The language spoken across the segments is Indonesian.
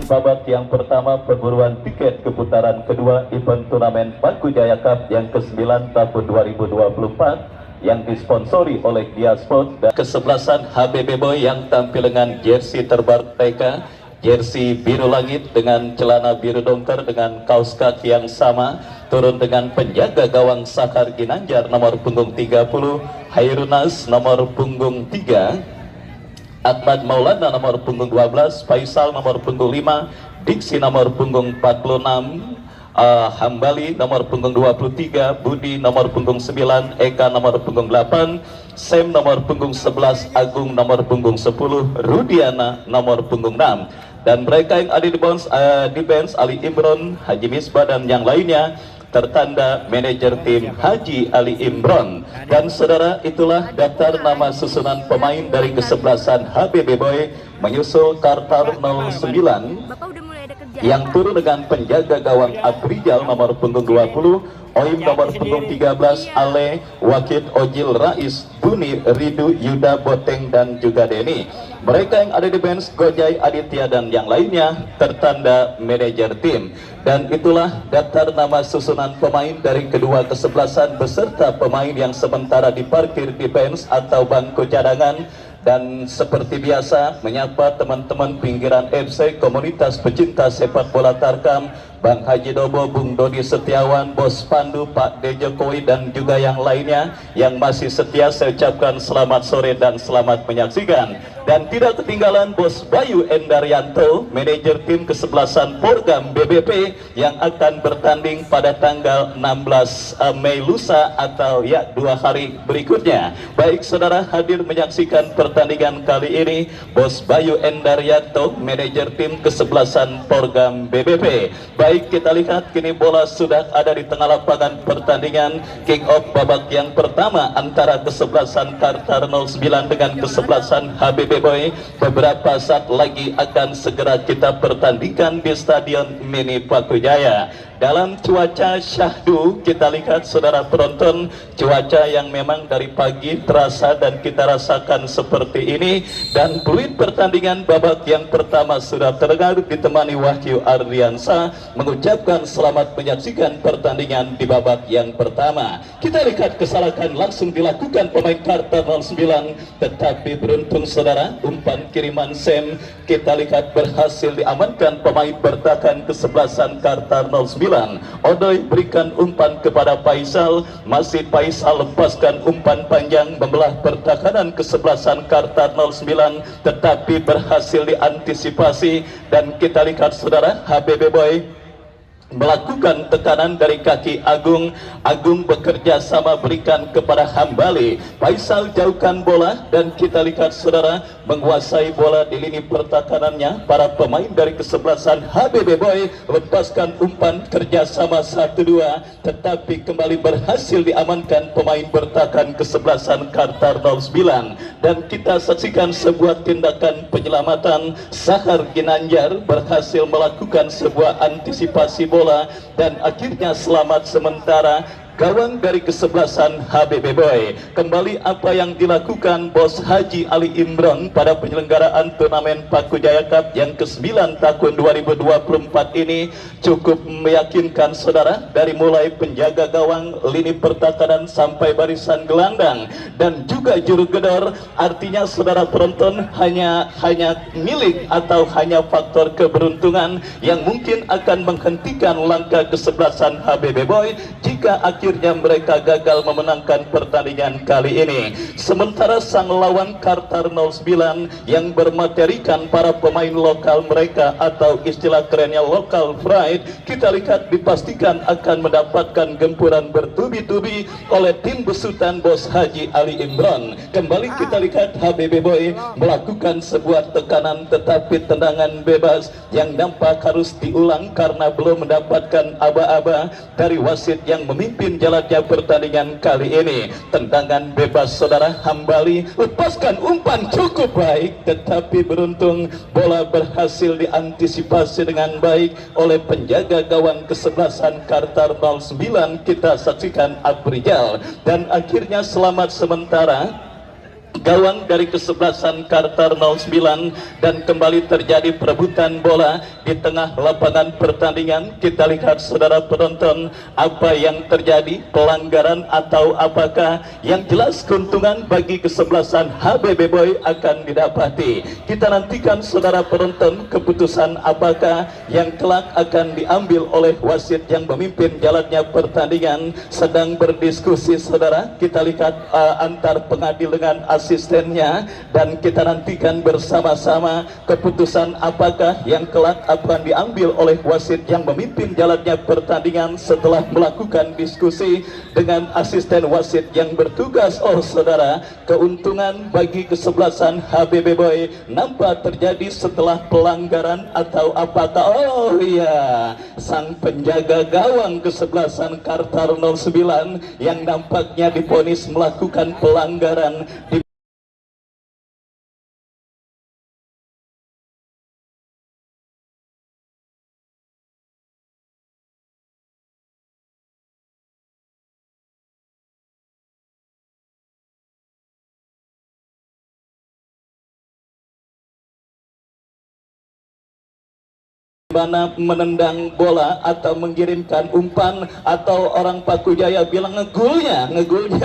babak yang pertama perburuan tiket keputaran kedua event turnamen Paku Jaya Cup yang ke-9 tahun 2024 yang disponsori oleh Dia Sport dan kesebelasan HBB Boy yang tampil dengan jersey terbaru mereka, jersey biru langit dengan celana biru dongker dengan kaos kaki yang sama, turun dengan penjaga gawang Sakar Ginanjar nomor punggung 30, Hairunas nomor punggung 3, Ahmad Maulana nomor punggung 12, Faisal nomor punggung 5, Diksi nomor punggung 46, Hambali nomor punggung 23, Budi nomor punggung 9, Eka nomor punggung 8, Sem nomor punggung 11, Agung nomor punggung 10, Rudiana nomor punggung 6. Dan mereka yang ada di bench Ali Imron, Haji Misbah dan yang lainnya tertanda manajer tim Haji Ali Imron. Dan saudara, itulah daftar nama susunan pemain dari kesebelasan HBB Boy menyusul Kartar 09 yang turun dengan penjaga gawang Abrijal nomor punggung 20, Oim nomor punggung 13, Ale, Wakid Ojil Rais, Buni, Ridu, Yuda, Boteng dan juga Deni. Mereka yang ada di bench Gojai, Aditya dan yang lainnya tertanda manajer tim. Dan itulah daftar nama susunan pemain dari kedua kesebelasan beserta pemain yang sementara diparkir di bench atau bangku cadangan. Dan seperti biasa menyapa teman-teman pinggiran FC, komunitas pecinta sepak bola Tarkam, Bang Haji Dobo, Bung Dodi Setiawan, Bos Pandu, Pak D. Jokowi dan juga yang lainnya yang masih setia. Saya ucapkan selamat sore dan selamat menyaksikan. Dan tidak ketinggalan Bos Bayu Endaryanto, manajer tim kesebelasan Porgam BBP yang akan bertanding pada tanggal 16 Mei lusa atau ya 2 hari berikutnya. Baik saudara, hadir menyaksikan pertandingan kali ini Bos Bayu Endaryanto, manajer tim kesebelasan Porgam BBP. Baik, kita lihat kini bola sudah ada di tengah lapangan pertandingan. Kick off babak yang pertama antara kesebelasan Kartar 09 dengan kesebelasan HBB Boy. Beberapa saat lagi akan segera kita pertandingkan di Stadion Mini Paku Jaya. Dalam cuaca syahdu, kita lihat saudara penonton, cuaca yang memang dari pagi terasa dan kita rasakan seperti ini. Dan peluit pertandingan babak yang pertama sudah terdengar ditemani Wahyu Ardiansa mengucapkan selamat menyaksikan pertandingan di babak yang pertama. Kita lihat kesalahan langsung dilakukan pemain Kartar 09, tetapi beruntung saudara, umpan kiriman Sem kita lihat berhasil diamankan pemain bertahan kesebelasan Kartar 09. Odoy berikan umpan kepada Faisal, masih Faisal lepaskan umpan panjang membelah pertahanan kesebelasan Kartar 09, tetapi berhasil diantisipasi. Dan kita lihat saudara, HBB Boy melakukan tekanan dari kaki Agung. Agung bekerja sama berikan kepada Hambali. Faisal jauhkan bola dan kita lihat saudara, menguasai bola di lini pertahanannya. Para pemain dari kesebelasan HBB Boy lepaskan umpan kerjasama 1-2, tetapi kembali berhasil diamankan pemain bertahan kesebelasan Kartar 09. Dan kita saksikan sebuah tindakan penyelamatan. Sakar Ginanjar berhasil melakukan sebuah antisipasi bola dan akhirnya selamat sementara gawang dari kesebelasan HBB Boy. Kembali apa yang dilakukan Bos Haji Ali Imron pada penyelenggaraan turnamen Paku Jaya Cup yang ke-9 tahun 2024 ini cukup meyakinkan saudara, dari mulai penjaga gawang, lini pertahanan sampai barisan gelandang dan juga juru gedor. Artinya saudara penonton, hanya milik atau hanya faktor keberuntungan yang mungkin akan menghentikan langkah kesebelasan HBB Boy jika akhirnya mereka gagal memenangkan pertandingan kali ini. Sementara sang lawan Kartar 09 yang bermaterikan para pemain lokal mereka atau istilah kerennya local pride, kita lihat dipastikan akan mendapatkan gempuran bertubi-tubi oleh tim besutan Bos Haji Ali Imron. Kembali kita lihat HBB Boy melakukan sebuah tekanan, tetapi tendangan bebas yang nampak harus diulang karena belum mendapatkan aba-aba dari wasit yang memimpin jalannya pertandingan kali ini. Tendangan bebas saudara, Hambali lepaskan umpan cukup baik, tetapi beruntung bola berhasil diantisipasi dengan baik oleh penjaga gawang kesebelasan Kartar 09. Kita saksikan Abrijal dan akhirnya selamat sementara. gawang dari kesebelasan Kartar 09, dan kembali terjadi perebutan bola di tengah lapangan pertandingan. Kita lihat saudara penonton apa yang terjadi, pelanggaran atau apakah. Yang jelas keuntungan bagi kesebelasan HBB Boy akan didapati. Kita nantikan saudara penonton keputusan apakah yang kelak akan diambil oleh wasit yang memimpin jalannya pertandingan. Sedang berdiskusi saudara, kita lihat antar pengadil dengan asistennya, dan kita nantikan bersama-sama keputusan apakah yang kelak akan diambil oleh wasit yang memimpin jalannya pertandingan setelah melakukan diskusi dengan asisten wasit yang bertugas. Oh saudara, keuntungan bagi kesebelasan HBB Boy nampak terjadi setelah pelanggaran atau apakah? Oh iya, sang penjaga gawang kesebelasan Kartar 09 yang nampaknya divonis melakukan pelanggaran di mana menendang bola atau mengirimkan umpan, atau orang Paku Jaya bilang ngegulnya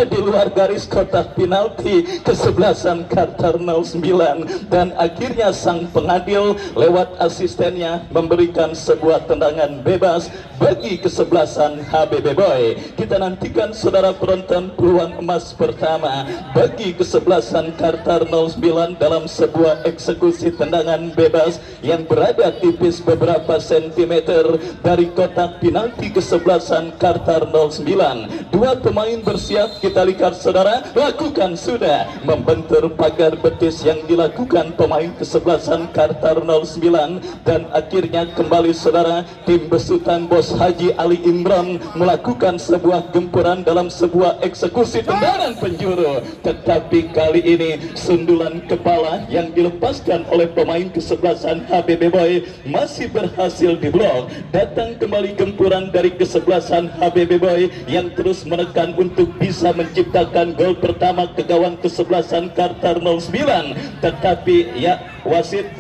di luar garis kotak penalti kesebelasan Kartar 09, dan akhirnya sang pengadil lewat asistennya memberikan sebuah tendangan bebas bagi kesebelasan HBB Boy. Kita nantikan saudara penonton peluang emas pertama bagi kesebelasan Kartar 09 dalam sebuah eksekusi tendangan bebas yang berada tipis beberapa sentimeter dari kotak penalti kesebelasan Kartar 09. Dua pemain bersiap, kita lihat saudara, lakukan sudah membentur pagar betis yang dilakukan pemain kesebelasan Kartar 09, dan akhirnya kembali saudara, tim besutan Bos Haji Ali Imran melakukan sebuah gempuran dalam sebuah eksekusi tendangan penjuru, tetapi kali ini sundulan kepala yang dilepaskan oleh pemain kesebelasan HBB Boy masih berhasil diblok. Datang kembali gempuran dari kesebelasan HBB Boy yang terus menekan untuk bisa menciptakan gol pertama ke gawang kesebelasan Kartar 09, tetapi ya wasit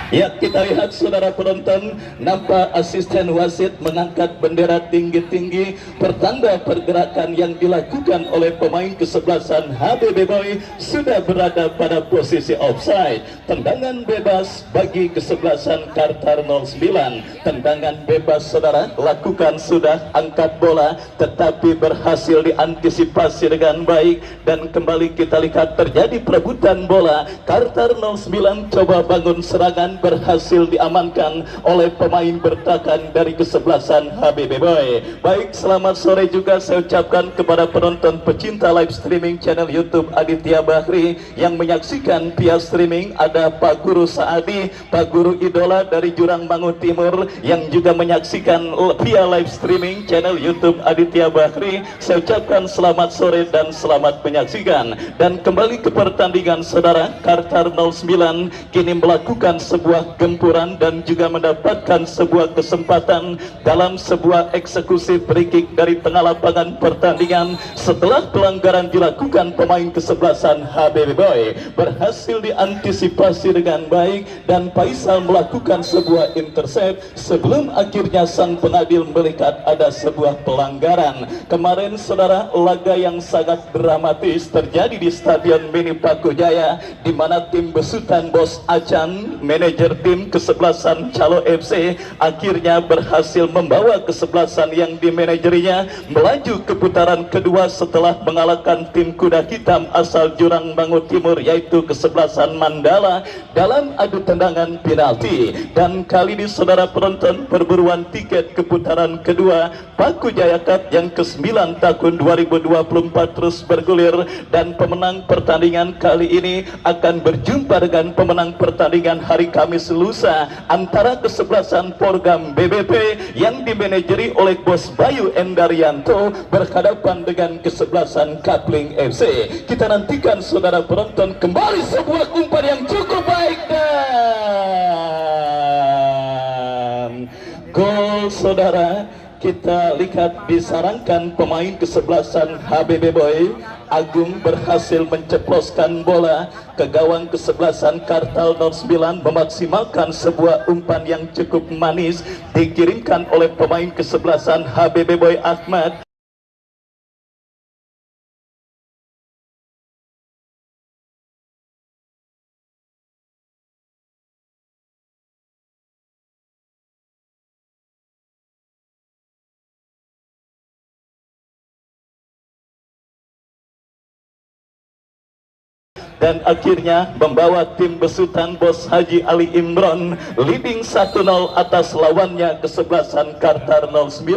ya, kita lihat saudara penonton, nampak asisten wasit mengangkat bendera tinggi-tinggi pertanda pergerakan yang dilakukan oleh pemain kesebelasan HBB Boy sudah berada pada posisi offside. Tendangan bebas bagi kesebelasan Kartar 09. Tendangan bebas saudara, lakukan sudah, angkat bola tetapi berhasil diantisipasi dengan baik, dan kembali kita lihat terjadi perebutan bola. Kartar 09 coba bangun serangan, berhasil diamankan oleh pemain bertahan dari kesebelasan HBB Boy. Baik, selamat sore juga saya ucapkan kepada penonton pecinta live streaming channel YouTube Aditya Bahri yang menyaksikan via streaming. Ada Pak Guru Saadi, Pak Guru Idola dari Jurang Mangu Timur yang juga menyaksikan via live streaming channel YouTube Aditya Bahri. Saya ucapkan selamat sore dan selamat menyaksikan. Dan kembali ke pertandingan saudara, Kartar 09 kini melakukan sebuah gempuran dan juga mendapatkan sebuah kesempatan dalam sebuah eksekusi free kick dari tengah lapangan pertandingan. Setelah pelanggaran dilakukan pemain kesebelasan HBB Boy, berhasil diantisipasi dengan baik dan Faisal melakukan sebuah intercept sebelum akhirnya sang pengadil melihat ada sebuah pelanggaran. Kemarin saudara, laga yang sangat dramatis terjadi di Stadion Mini Paku Jaya, di mana tim besutan Bos Acan, manajer tim kesebelasan Calo FC, akhirnya berhasil membawa kesebelasan yang dimanajerinya melaju ke putaran kedua setelah mengalahkan tim kuda hitam asal Jurang Mangu Timur, yaitu kesebelasan Mandala dalam adu tendangan penalti. Dan kali ini saudara penonton, perburuan tiket ke putaran kedua Paku Jaya Cup yang ke-9 tahun 2024 terus bergulir, dan pemenang pertandingan kali ini akan berjumpa dengan pemenang pertandingan hari Kamis lusa antara kesebelasan Porgam BBP yang dimanajeri oleh Bos Bayu Endaryanto berhadapan dengan kesebelasan Kapling FC. Kita nantikan saudara penonton, kembali sebuah umpan yang cukup baik dan gol saudara. kita lihat disarankan pemain kesebelasan HBB Boy Agung berhasil menceploskan bola ke gawang kesebelasan Kartal 09, memaksimalkan sebuah umpan yang cukup manis dikirimkan oleh pemain kesebelasan HBB Boy Ahmad. Dan akhirnya membawa tim besutan Bos Haji Ali Imron leading 1-0 atas lawannya kesebelasan Kartar 09.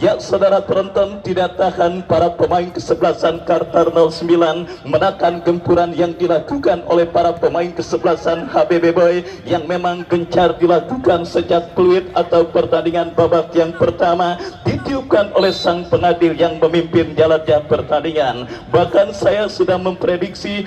Ya saudara penonton, tidak tahan para pemain kesebelasan Kartar 09 menakan gempuran yang dilakukan oleh para pemain kesebelasan HBB Boy yang memang gencar dilakukan sejak peluit atau pertandingan babak yang pertama ditiupkan oleh sang pengadil yang memimpin jalannya pertandingan. Bahkan saya sudah memprediksi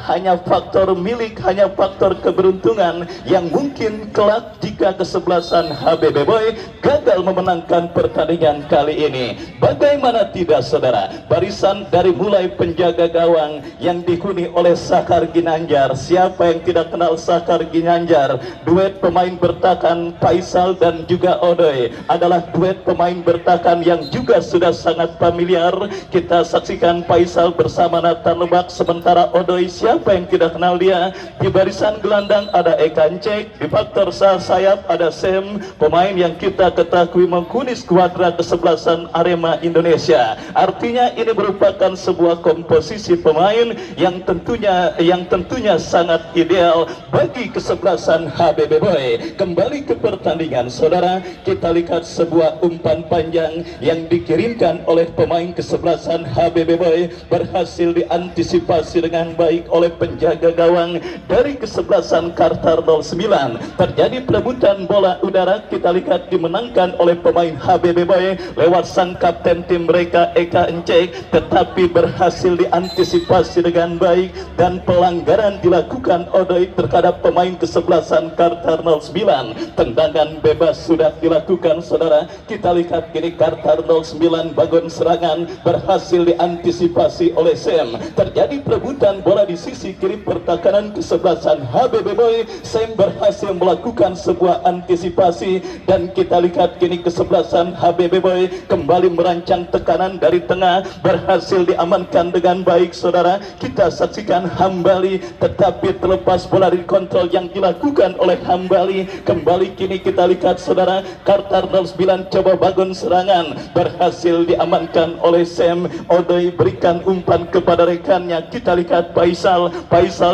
hanya faktor milik, hanya faktor keberuntungan yang mungkin kelak jika kesebelasan HBB Boy gagal memenangkan pertandingan kali ini. Bagaimana tidak saudara, barisan dari mulai penjaga gawang yang dihuni oleh Sakar Ginanjar. Siapa yang tidak kenal Sakar Ginanjar? Duet pemain bertahan Faisal dan juga Odoy adalah duet pemain bertahan yang juga sudah sangat familiar. Kita saksikan Faisal bersama Nathan Lebak, sementara Odoy, siapa yang tidak kenal dia? Di barisan gelandang ada Eka Encek, di faktor sayap ada Sam, pemain yang kita ketahui menghuni skuadra kesebelasan Arema Indonesia. Artinya ini merupakan sebuah komposisi pemain yang tentunya sangat ideal bagi kesebelasan HBB Boy. Kembali ke pertandingan saudara, kita lihat sebuah umpan panjang yang dikirimkan oleh pemain kesebelasan HBB Boy berhasil diantisipasi dengan baik oleh penjaga gawang dari kesebelasan Kartar 09. Terjadi perebutan bola udara, kita lihat dimenangkan oleh pemain HBB Boy lewat sang kapten tim mereka Eka Encek, tetapi berhasil diantisipasi dengan baik dan pelanggaran dilakukan Odoy terhadap pemain kesebelasan Kartar 09. Tendangan bebas sudah dilakukan saudara, kita lihat kini Kartar 09 bangun serangan berhasil diantisipasi oleh Sam. Terjadi perebutan bola di sisi kiri pertahanan kesebelasan HBB Boy. Sam berhasil melakukan sebuah antisipasi dan kita lihat kini kesebelasan HBB Boy kembali merancang tekanan dari tengah, berhasil diamankan dengan baik saudara. Kita saksikan Hambali, tetapi terlepas bola dari kontrol yang dilakukan oleh Hambali. Kembali kini kita lihat saudara, Kartar 09 coba bangun serangan, berhasil diamankan oleh Sam. Odoy berikan umpan kepada rekannya, kita lihat Faisal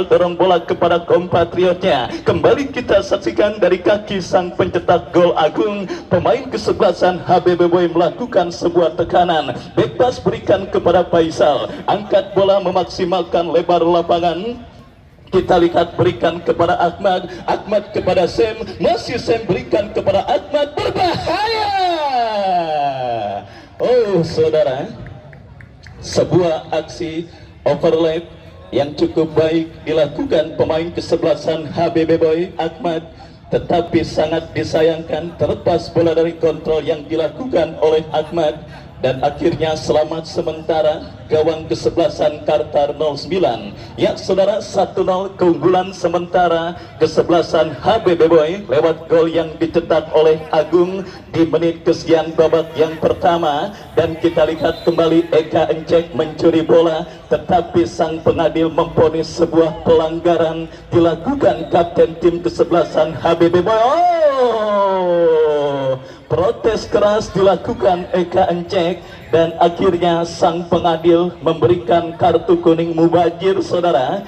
dorong bola kepada kompatriotnya. Kembali kita saksikan dari kaki sang pencetak gol Agung, pemain kesebelasan HBB Boy melakukan sebuah tekanan bebas berikan kepada Faisal, angkat bola memaksimalkan lebar lapangan. Kita lihat berikan kepada Ahmad kepada Sam, masih Sam berikan kepada Ahmad, berbahaya. Oh saudara, sebuah aksi overlap yang cukup baik dilakukan pemain kesebelasan HBB Boy Ahmad, tetapi sangat disayangkan terlepas bola dari kontrol yang dilakukan oleh Ahmad. Dan akhirnya selamat sementara gawang kesebelasan Kartar 09. Ya saudara, 1-0 keunggulan sementara kesebelasan HBB Boy lewat gol yang dicetak oleh Agung di menit kesekian babak yang pertama. Dan kita lihat kembali Eka Encek mencuri bola, tetapi sang pengadil memvonis sebuah pelanggaran dilakukan kapten tim kesebelasan HBB Boy. Protes keras dilakukan Eka Encek dan akhirnya sang pengadil memberikan kartu kuning mubazir saudara.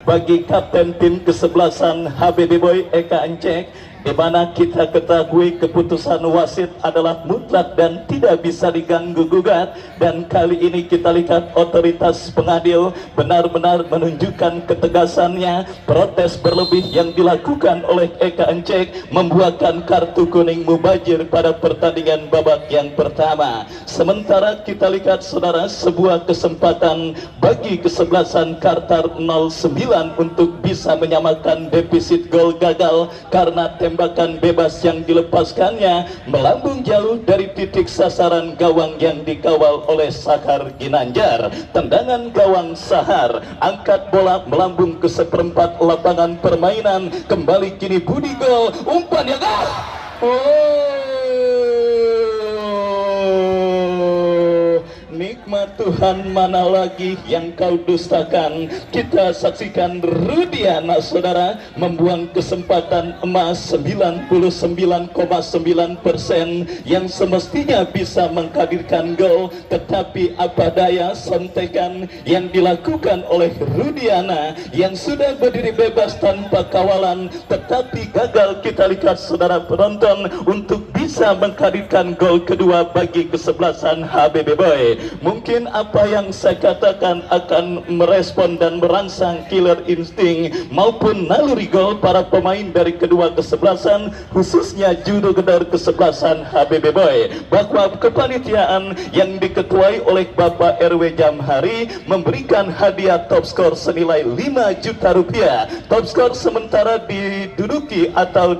Bagi kapten tim kesebelasan HBB Boy Eka Encek, di mana kita ketahui keputusan wasit adalah mutlak dan tidak bisa diganggu gugat, dan kali ini kita lihat otoritas pengadil benar-benar menunjukkan ketegasannya. Protes berlebih yang dilakukan oleh Eka Encek membuahkan kartu kuning mubazir pada pertandingan babak yang pertama. Sementara kita lihat saudara, sebuah kesempatan bagi kesebelasan Kartar 09 untuk bisa menyamakan defisit gol gagal karena tembakan bebas yang dilepaskannya melambung jauh dari titik sasaran gawang yang dikawal oleh Sakar Ginanjar. Tendangan gawang Sahar, angkat bola melambung ke seperempat lapangan permainan. Kembali kini Budi Gol, umpan yang nikmat Tuhan, mana lagi yang kau dustakan. Kita saksikan Rudiana saudara membuang kesempatan emas 99,9% yang semestinya bisa menghadirkan gol, tetapi apa daya, sontekan yang dilakukan oleh Rudiana yang sudah berdiri bebas tanpa kawalan, tetapi gagal kita lihat saudara penonton untuk bisa menghadirkan gol kedua bagi kesebelasan HBB Boy. Mungkin apa yang saya katakan akan merespon dan merangsang killer insting maupun naluri gol para pemain dari kedua kesebelasan, khususnya juru gedor kesebelasan HBB Boy, bahwa kepanitiaan yang diketuai oleh Bapak RW Jamhari memberikan hadiah top skor senilai 5 juta rupiah. Top skor sementara diduduki atau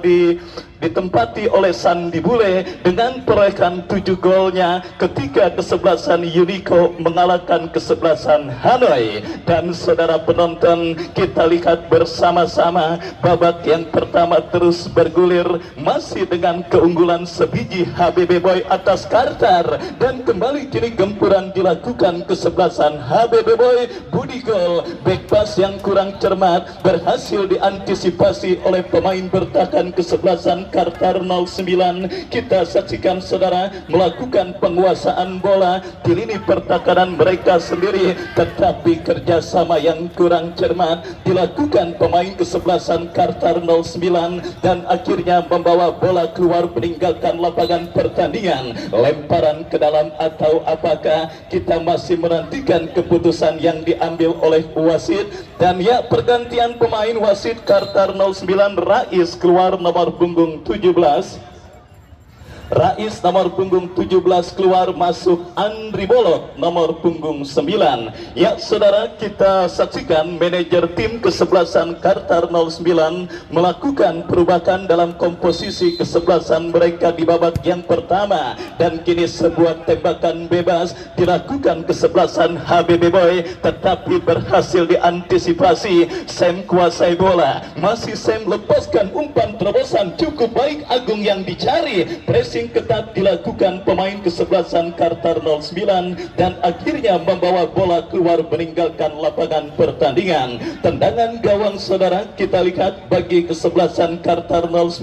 ditempati oleh Sandi Bule dengan perolehan 7 golnya ketika kesebelasan Unico mengalahkan kesebelasan Hanoi. Dan saudara penonton, kita lihat bersama-sama babak yang pertama terus bergulir masih dengan keunggulan sebiji HBB Boy atas Kartar, dan kembali kini gempuran dilakukan kesebelasan HBB Boy. Budi Gol, back pass yang kurang cermat berhasil diantisipasi oleh pemain bertahan kesebelasan Kartar 09. Kita saksikan saudara melakukan penguasaan bola di lini pertahanan mereka sendiri, tetapi kerjasama yang kurang cermat dilakukan pemain kesebelasan Kartar 09 dan akhirnya membawa bola keluar meninggalkan lapangan pertandingan. Lemparan ke dalam atau apakah, kita masih menantikan keputusan yang diambil oleh wasit. Dan ya, pergantian pemain wasit Kartar 09, Rais keluar nomor punggung 17. Rais nomor punggung 17 keluar, masuk Andri Bolot nomor punggung 9. Ya saudara, kita saksikan manajer tim kesebelasan Kartar 09 melakukan perubahan dalam komposisi kesebelasan mereka di babak yang pertama, dan kini sebuah tembakan bebas dilakukan kesebelasan HBB Boy, tetapi berhasil diantisipasi. Sam kuasai bola, masih Sam lepaskan umpan terobosan cukup baik, Agung yang dicari, pressing ketat dilakukan pemain kesebelasan Kartar 09 dan akhirnya membawa bola keluar meninggalkan lapangan pertandingan. Tendangan gawang saudara, kita lihat bagi kesebelasan Kartar 09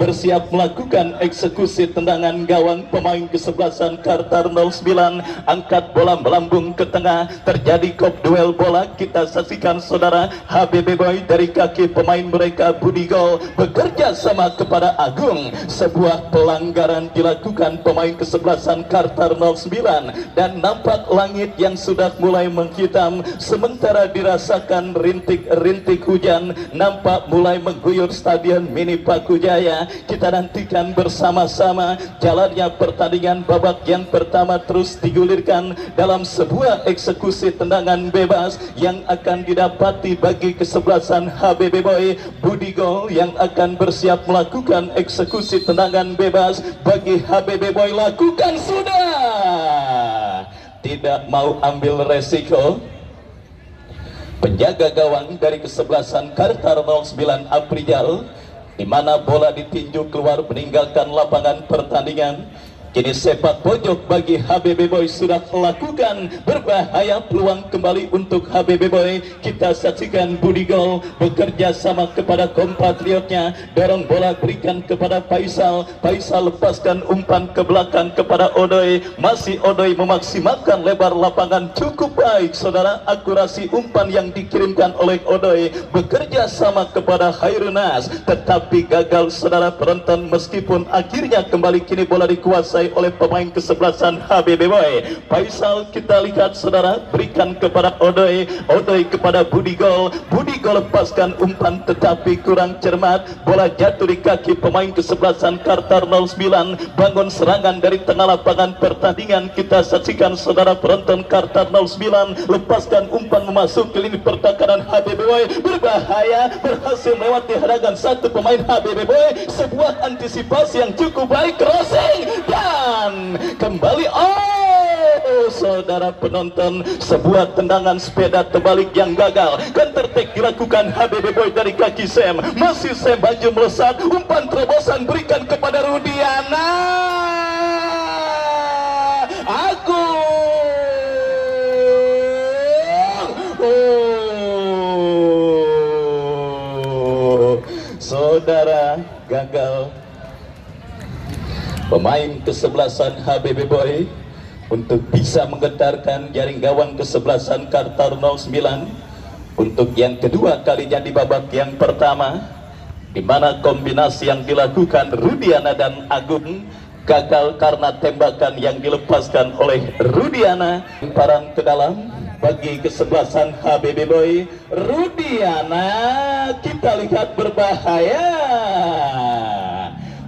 bersiap melakukan eksekusi tendangan gawang pemain kesebelasan Kartar 09. Angkat bola melambung ke tengah, terjadi kop duel bola. Kita saksikan saudara, HBB Boy dari kaki pemain mereka Budi Gol bekerja sama kepada Agung. Sebuah pelanggaran dilakukan pemain kesebelasan Kartar 09 dan nampak langit yang sudah mulai menghitam, sementara dirasakan rintik-rintik hujan nampak mulai mengguyur stadion Mini Pakujaya. Kita nantikan bersama-sama jalannya pertandingan babak yang pertama terus digulirkan dalam sebuah eksekusi tendangan bebas yang akan didapati bagi kesebelasan HBB Boy. Budi Gol yang akan bersiap melakukan eksekusi tendangan bebas bagi HBB Boy, lakukan sudah, tidak mau ambil resiko. Penjaga gawang dari kesebelasan Kartar 09 Aprijal, di mana bola ditinju keluar meninggalkan lapangan pertandingan. Kini sepak pojok bagi HBB Boy sudah lakukan, berbahaya peluang kembali untuk HBB Boy. Kita saksikan Budi Gol bekerja sama kepada kompatriotnya, dorong bola berikan kepada Faisal. Faisal lepaskan umpan ke belakang kepada Odoy, masih Odoy memaksimalkan lebar lapangan cukup baik saudara. Akurasi umpan yang dikirimkan oleh Odoy bekerja sama kepada Khairunas, tetapi gagal saudara penonton, meskipun akhirnya kembali kini bola dikuasai oleh pemain kesebelasan HBB Boy. Faisal kita lihat saudara, berikan kepada Odoy, Odoy kepada Budi Gol. Budi Gol lepaskan umpan tetapi kurang cermat, bola jatuh di kaki pemain kesebelasan Kartar 09. Bangun serangan dari tengah lapangan pertandingan, kita saksikan saudara penonton. Kartar 09 lepaskan umpan memasuki lini pertahanan HBB Boy, berbahaya, berhasil melewati hadangan satu pemain HBB Boy. Sebuah antisipasi yang cukup baik, crossing dan kembali, oh saudara penonton, sebuah tendangan sepeda terbalik yang gagal. Counter attack dilakukan HBB Boy dari kaki Sam, masih Sam maju melesat, umpan terobosan berikan kepada Rudiana Agung. Saudara, gagal pemain kesebelasan HBB Boy untuk bisa menggetarkan jaring gawang kesebelasan Kartar 09 untuk yang kedua kalinya di babak yang pertama, di mana kombinasi yang dilakukan Rudiana dan Agung gagal karena tembakan yang dilepaskan oleh Rudiana. Lemparan ke dalam bagi kesebelasan HBB Boy. Rudiana kita lihat berbahaya,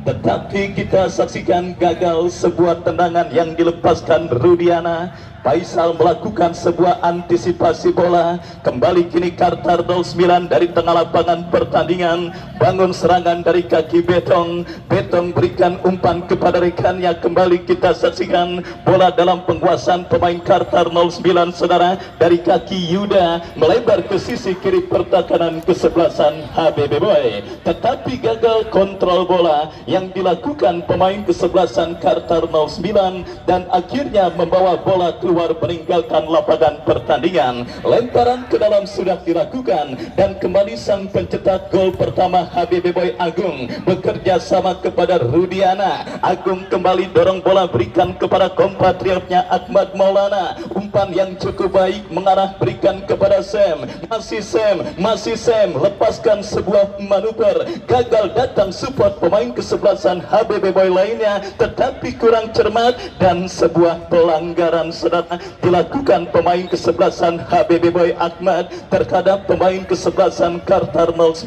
tetapi kita saksikan gagal sebuah tendangan yang dilepaskan Rudiana. Faisal melakukan sebuah antisipasi bola, kembali kini Kartar 09 dari tengah lapangan pertandingan, bangun serangan dari kaki Betong. Betong berikan umpan kepada rekannya, kembali kita saksikan bola dalam penguasaan pemain Kartar 09 saudara, dari kaki Yuda melebar ke sisi kiri pertahanan kesebelasan HBB Boy, tetapi gagal kontrol bola yang dilakukan pemain kesebelasan Kartar 09 dan akhirnya membawa bola keluar meninggalkan lapangan pertandingan. Lemparan ke dalam sudah dilakukan dan kembali sang pencetak gol pertama HBB Boy Agung bekerja sama kepada Rudiana. Agung kembali dorong bola berikan kepada kompatriotnya Ahmad Maulana, umpan yang cukup baik mengarah berikan kepada Sam, masih Sam lepaskan sebuah manuver, gagal datang support pemain kesebelasan HBB Boy lainnya, tetapi kurang cermat dan sebuah pelanggaran saudara dilakukan pemain kesebelasan HBB Boy Ahmad terhadap pemain kesebelasan Kartar 09.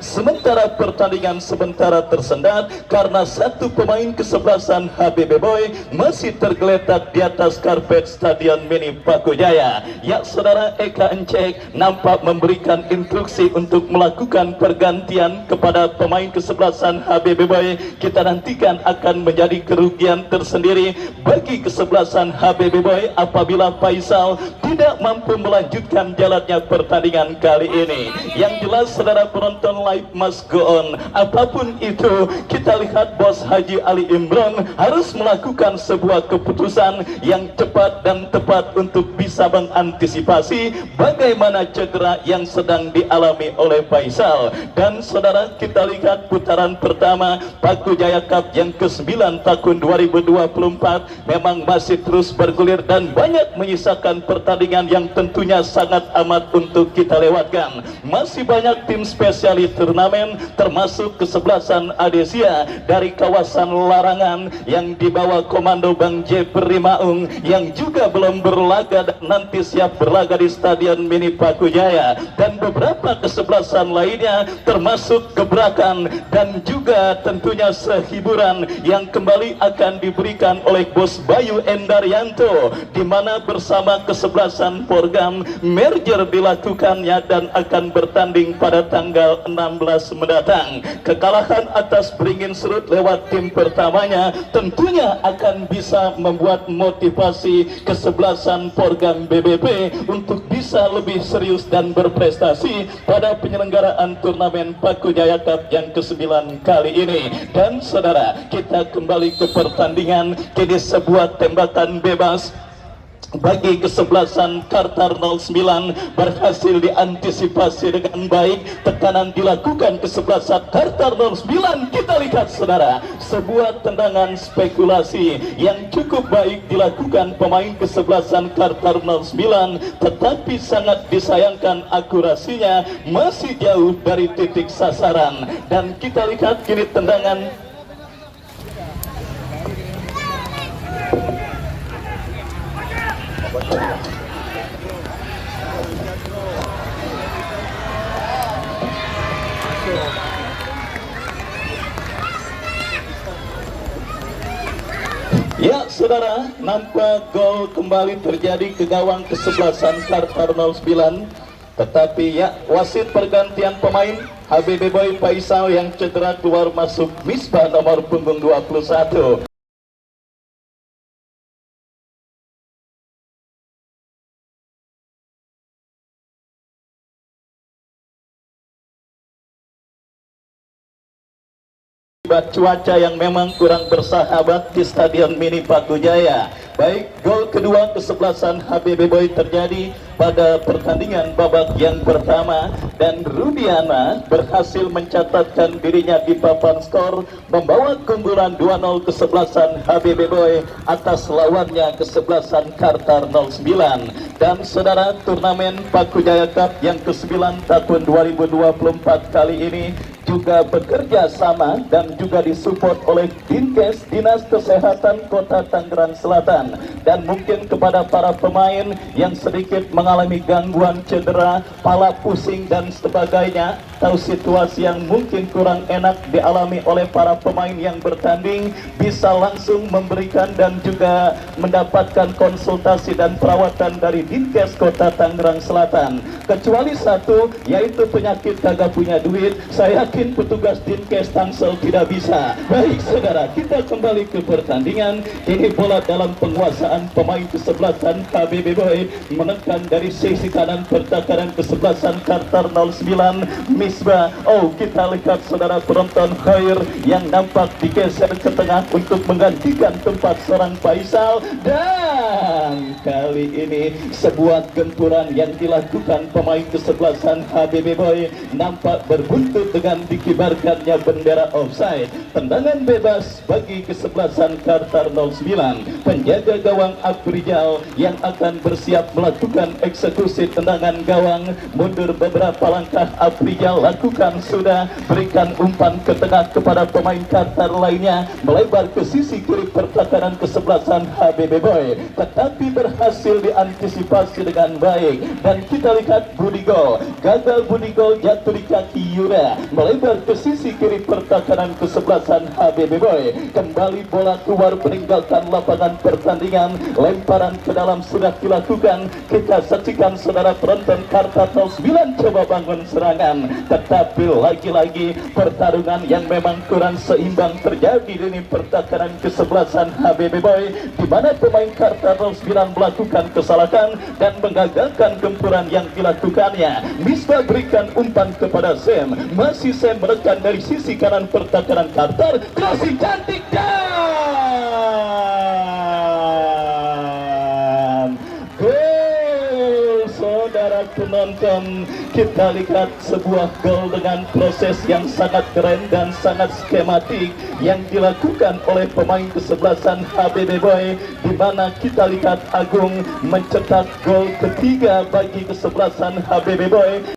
Sementara pertandingan sementara tersendat karena satu pemain kesebelasan HBB Boy masih tergeletak di atas karpet Stadion Mini Pakujaya. Ya saudara, Eka Encek nampak memberikan instruksi untuk melakukan pergantian kepada pemain kesebelasan HBB Boy. Kita nantikan akan menjadi kerugian tersendiri bagi kesebelasan HBB Boy apabila Faisal tidak mampu melanjutkan jalannya pertandingan kali ini. Yang jelas saudara penonton, live must go on. Apapun itu, kita lihat Bos Haji Ali Imron harus melakukan sebuah keputusan yang cepat dan tepat untuk bisa mengantisipasi bagaimana cedera yang sedang dialami oleh Faisal. Dan saudara, kita lihat putaran pertama Pakujaya Cup yang ke-9 tahun 2024 memang masih terus bergulir dan banyak menyisakan pertandingan yang tentunya sangat amat untuk kita lewatkan. Masih banyak tim spesialis turnamen termasuk kesebelasan Adesia dari kawasan Larangan yang dibawa komando Bang Jepri Maung yang juga belum berlaga dan nanti siap berlaga di Stadion Mini Pakujaya, dan beberapa kesebelasan lainnya termasuk gebrakan dan juga tentunya sehiburan yang kembali akan diberikan oleh Bos Bayu Endaryanto, di mana bersama kesebelasan Porgam merger dilakukannya dan akan bertanding pada tanggal 16 mendatang. Kekalahan atas Beringin Serut lewat tim pertamanya tentunya akan bisa membuat motivasi kesebelasan kesuksesan program BBB untuk bisa lebih serius dan berprestasi pada penyelenggaraan turnamen Paku Jaya Cup yang ke-9 kali ini. Dan saudara, kita kembali ke pertandingan. Kini sebuah tembakan bebas bagi kesebelasan Kartar 09 berhasil diantisipasi dengan baik. Tekanan dilakukan kesebelasan Kartar 09. Kita lihat saudara, sebuah tendangan spekulasi yang cukup baik dilakukan pemain kesebelasan Kartar 09, tetapi sangat disayangkan akurasinya masih jauh dari titik sasaran. Dan kita lihat kini tendangan ya saudara, nampak gol kembali terjadi ke gawang kesebelasan Kartar 09. Tetapi ya, wasit pergantian pemain HBB Boy Faisal yang cedera keluar masuk Misbah nomor punggung 21. Cuaca yang memang kurang bersahabat di Stadion Mini Paku Jaya. Baik, gol kedua kesebelasan HBB Boy terjadi pada pertandingan babak yang pertama, dan Rudiana berhasil mencatatkan dirinya di papan skor, membawa keunggulan 2-0 kesebelasan HBB Boy atas lawannya kesebelasan Kartar 09. Dan saudara, turnamen Paku Jaya Cup yang ke-9 tahun 2024 kali ini juga bekerja sama dan juga disupport oleh Dinkes Dinas Kesehatan Kota Tangerang Selatan. Dan mungkin kepada para pemain yang sedikit mengalami gangguan cedera, pala pusing dan sebagainya, atau situasi yang mungkin kurang enak dialami oleh para pemain yang bertanding, bisa langsung memberikan dan juga mendapatkan konsultasi dan perawatan dari Dinkes Kota Tangerang Selatan. Kecuali satu, yaitu penyakit kagak punya duit. Saya yakin petugas Dinkes Tangsel tidak bisa. Baik saudara, kita kembali ke pertandingan. Ini bola dalam penguasaan pemain kesebelasan HBB Boy, menekan dari sisi kanan pertahanan kesebelasan Kartar 09 Misbah. Oh, kita lihat saudara penonton Khair yang nampak digeser ke tengah untuk menggantikan tempat seorang Faisal. Dan kali ini sebuah gempuran yang dilakukan pemain kesebelasan HBB Boy nampak berbuntut dengan dikibarkannya bendera offside. Tendangan bebas bagi kesebelasan Kartar 09. Penjaga gawang Afrizal yang akan bersiap melakukan eksekusi tendangan gawang. Mundur beberapa langkah, Afrizal lakukan sudah, berikan umpan ke tengah kepada pemain Kartar lainnya, melebar ke sisi kiri pertahanan kesebelasan HBB Boy, tetapi berhasil diantisipasi dengan baik. Dan kita lihat Budi Gol, gagal Budi Gol, jatuh di kaki Yura, melebar ke sisi kiri pertahanan kesebelasan HBB Boy. Kembali bola keluar meninggalkan lapangan pertandingan, lemparan ke dalam sudah dilakukan. Kita saksikan saudara penonton, Kartar 09 coba bangun serangan, tetapi lagi-lagi pertarungan yang memang kurang seimbang terjadi di pertahanan kesebelasan HBB Boy, di mana pemain Kartar 09 melakukan kesalahan dan menggagalkan gempuran yang dilakukannya. Misbah berikan umpan kepada Sam, masih Sam menekan dari sisi kanan pertahanan Kartar, crossing cantik dan gol saudara penonton. Kita lihat sebuah gol dengan proses yang sangat keren dan sangat skematik yang dilakukan oleh pemain kesebelasan HBB Boy, di mana kita lihat Agung mencetak gol ketiga bagi kesebelasan HBB Boy.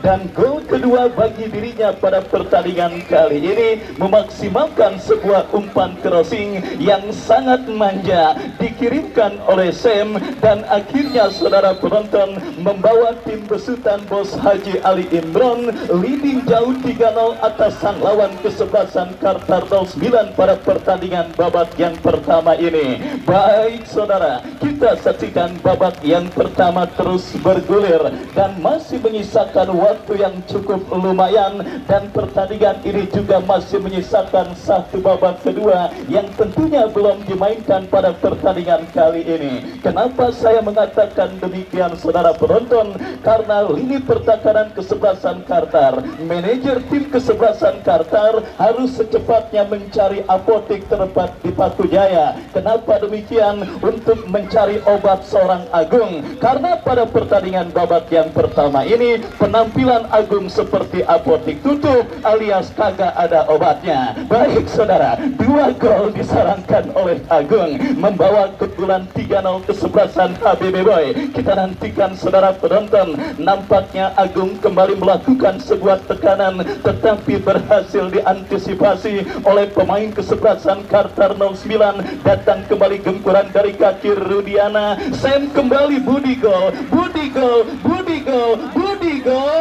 dan gol kedua bagi dirinya pada pertandingan kali ini memaksimalkan sebuah umpan crossing yang sangat manja dikirimkan oleh Sam, dan akhirnya saudara penonton membawa tim besutan Bos Haji Ali Imron leading jauh 3-0 atas sang lawan kesebelasan Kartar 09 pada pertandingan babak yang pertama ini. Baik saudara, kita saksikan babak yang pertama terus bergulir dan masih menyisakan waktu yang cukup lumayan, dan pertandingan ini juga masih menyisakan satu babak kedua yang tentunya belum dimainkan pada pertandingan kali ini. Kenapa saya mengatakan demikian saudara penonton? Karena lini pertahanan kesebelasan Kartar, manajer tim kesebelasan Kartar harus secepatnya mencari apotek terdekat di Paku Jaya. Kenapa demikian? Untuk mencari obat seorang Agung, karena pada pertandingan babak yang pertama ini penampilan Agung seperti apotek tutup alias kagak ada obatnya. Baik saudara, 2 gol disarankan oleh Agung membawa keunggulan 3-0 kesebelasan HBB Boy. Kita nantikan saudara penonton, nampaknya Agung kembali melakukan sebuah tekanan tetapi berhasil diantisipasi oleh pemain kesebelasan Kartar 09. Datang kembali gempuran dari kaki Rudiana. Sam kembali Budi gol, Budi gol, Budi gol, Budi gol.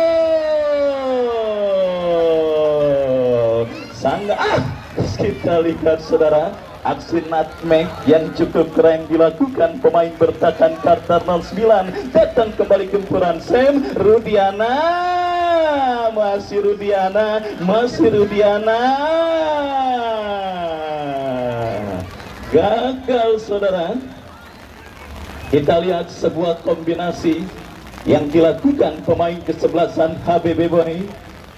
Kita lihat saudara, aksi nutmeg yang cukup keren dilakukan pemain bertahan Kartar 09. Datang kembali gempuran Sam, Rudiana, masih Rudiana, masih Rudiana. Gagal saudara. Kita lihat sebuah kombinasi yang dilakukan pemain kesebelasan HBB Boy.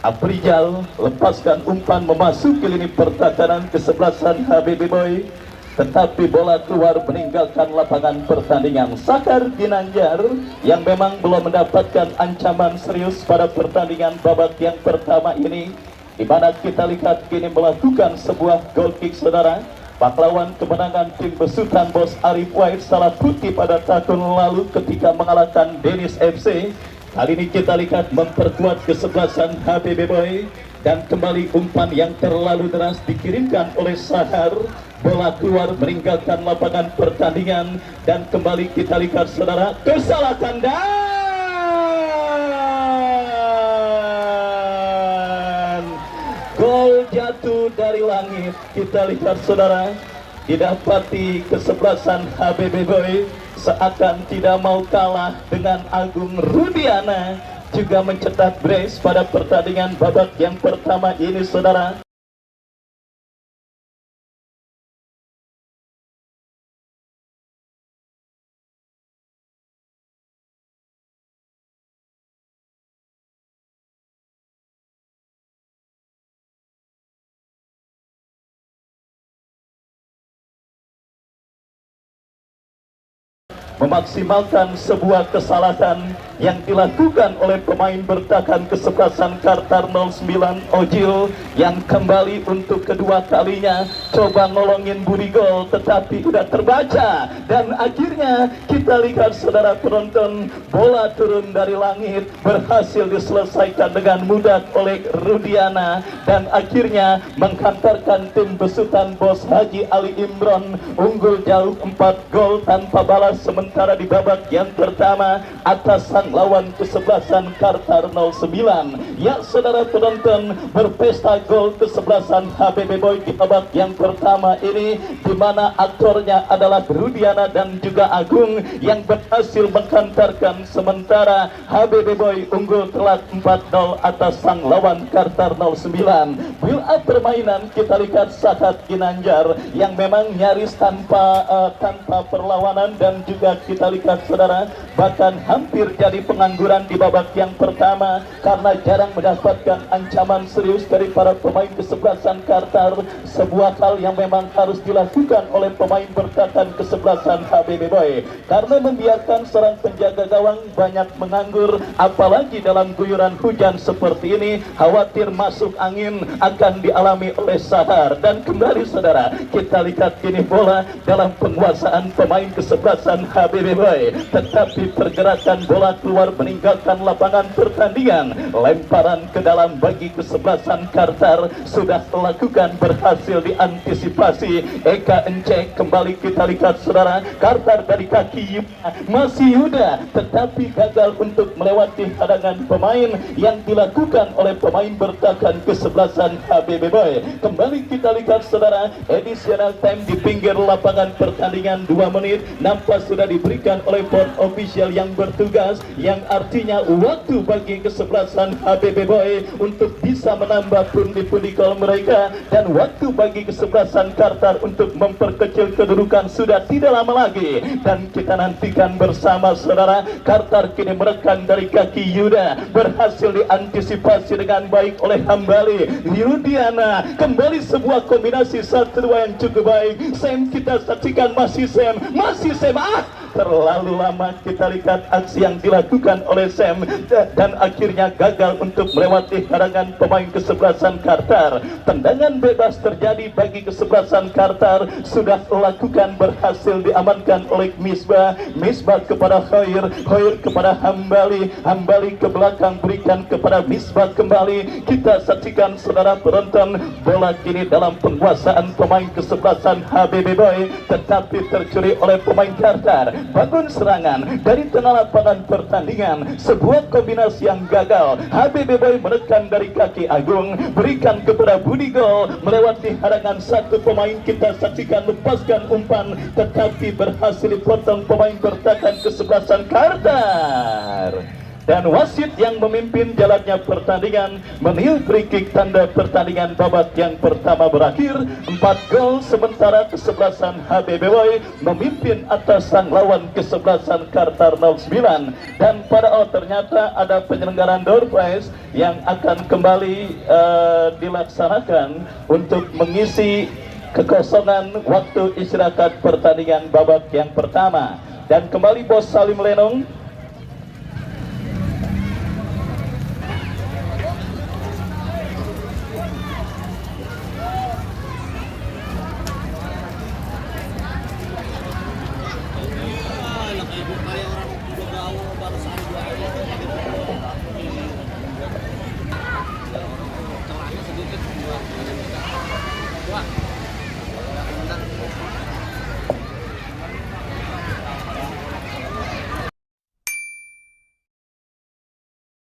Aprijal lepaskan umpan memasuki lini pertahanan kesebelasan HBB Boy, tetapi bola keluar meninggalkan lapangan pertandingan. Sakar Ginanjar yang memang belum mendapatkan ancaman serius pada pertandingan babak yang pertama ini, di mana kita lihat kini melakukan sebuah goal kick saudara. Pahlawan kemenangan tim besutan Bos Arif White salah putih pada tahun lalu ketika mengalahkan Dennis FC. Kali ini kita lihat memperkuat kesebelasan HBB Boy, dan kembali umpan yang terlalu deras dikirimkan oleh Sahar. Bola keluar meninggalkan lapangan pertandingan, dan kembali kita lihat saudara, kesalahan dan gol jatuh dari langit. Kita lihat saudara, didapati kesebelasan HBB Boy seakan tidak mau kalah dengan Agung. Rudiana juga mencetak brace pada pertandingan babak yang pertama ini saudara. Memaksimalkan sebuah kesalahan yang dilakukan oleh pemain bertahan kesebelasan Kartar 09 Ojil, yang kembali untuk kedua kalinya coba nolongin Budi gol tetapi udah terbaca, dan akhirnya kita lihat saudara penonton, bola turun dari langit berhasil diselesaikan dengan mudah oleh Rudiana, dan akhirnya menghantarkan tim besutan Bos Haji Ali Imron unggul jauh 4 gol tanpa balas sementara di babak yang pertama atas sang lawan kesebelasan Kartar 09. Ya saudara penonton, berpesta gol kesebelasan HBB Boy di babak yang pertama ini, di mana aktornya adalah Rudiana dan juga Agung yang berhasil menghantarkan sementara HBB Boy unggul telak 4-0 atas sang lawan Kartar 09. Build up permainan kita lihat Sahat Ginanjar yang memang nyaris tanpa perlawanan, dan juga kita lihat saudara bahkan hampir jadi pengangguran di babak yang pertama karena jarang mendapatkan ancaman serius dari para pemain kesebelasan Kartar. Sebuah hal yang memang harus dilakukan oleh pemain bertahan kesebelasan HBB Boy, karena membiarkan seorang penjaga gawang banyak menganggur, apalagi dalam guyuran hujan seperti ini khawatir masuk angin akan dialami oleh Sahar. Dan kembali saudara, kita lihat kini bola dalam penguasaan pemain kesebelasan HBB Boy, tetapi tetapi pergerakan bola keluar meninggalkan lapangan pertandingan. Lemparan ke dalam bagi kesebelasan Kartar sudah dilakukan, berhasil diantisipasi Eka Ence. Kembali kita lihat saudara, Kartar dari kaki masih Yuda, tetapi gagal untuk melewati hadangan pemain yang dilakukan oleh pemain bertahan kesebelasan HBB Boy. Kembali kita lihat saudara, additional time di pinggir lapangan pertandingan 2 menit nampak sudah diberikan oleh board official yang bertugas, yang artinya waktu bagi kesebelasan HBB Boy untuk bisa menambah pundi-pundi gol mereka, dan waktu bagi kesebelasan Kartar untuk memperkecil kedudukan sudah tidak lama lagi. Dan kita nantikan bersama saudara, Kartar kini merekam dari kaki Yuda, berhasil diantisipasi dengan baik oleh Hambali Yudiana. Kembali sebuah kombinasi 1-2 yang cukup baik. Sam kita saksikan, masih Sam terlalu lama kita lihat aksi yang dilakukan oleh Sam, dan akhirnya gagal untuk melewati hadangan pemain kesebelasan Kartar. Tendangan bebas terjadi bagi kesebelasan Kartar, sudah dilakukan, berhasil diamankan oleh Misbah kepada Khair kepada Hambali ke belakang, berikan kepada Misbah kembali. Kita saksikan saudara penonton, bola kini dalam penguasaan pemain kesebelasan HBB Boy, tetapi tercuri oleh pemain Kartar. Bangun serangan dari tengah lapangan pertandingan, sebuah kombinasi yang gagal. HBB Boy menekan dari kaki Agung, berikan kepada Budi Gol, melewati hadangan satu pemain. Kita saksikan, lepaskan umpan, tetapi berhasil dipotong pemain bertahan kesebelasan Kartar. Dan wasit yang memimpin jalannya pertandingan meniup free kick tanda pertandingan babak yang pertama berakhir 4 gol, sementara kesebelasan HBB Boy memimpin atas sang lawan kesebelasan Kartar 09. Dan pada ternyata ada penyelenggaraan door prize yang akan kembali dilaksanakan untuk mengisi kekosongan waktu istirahat pertandingan babak yang pertama. Dan kembali Bos Salim Lenong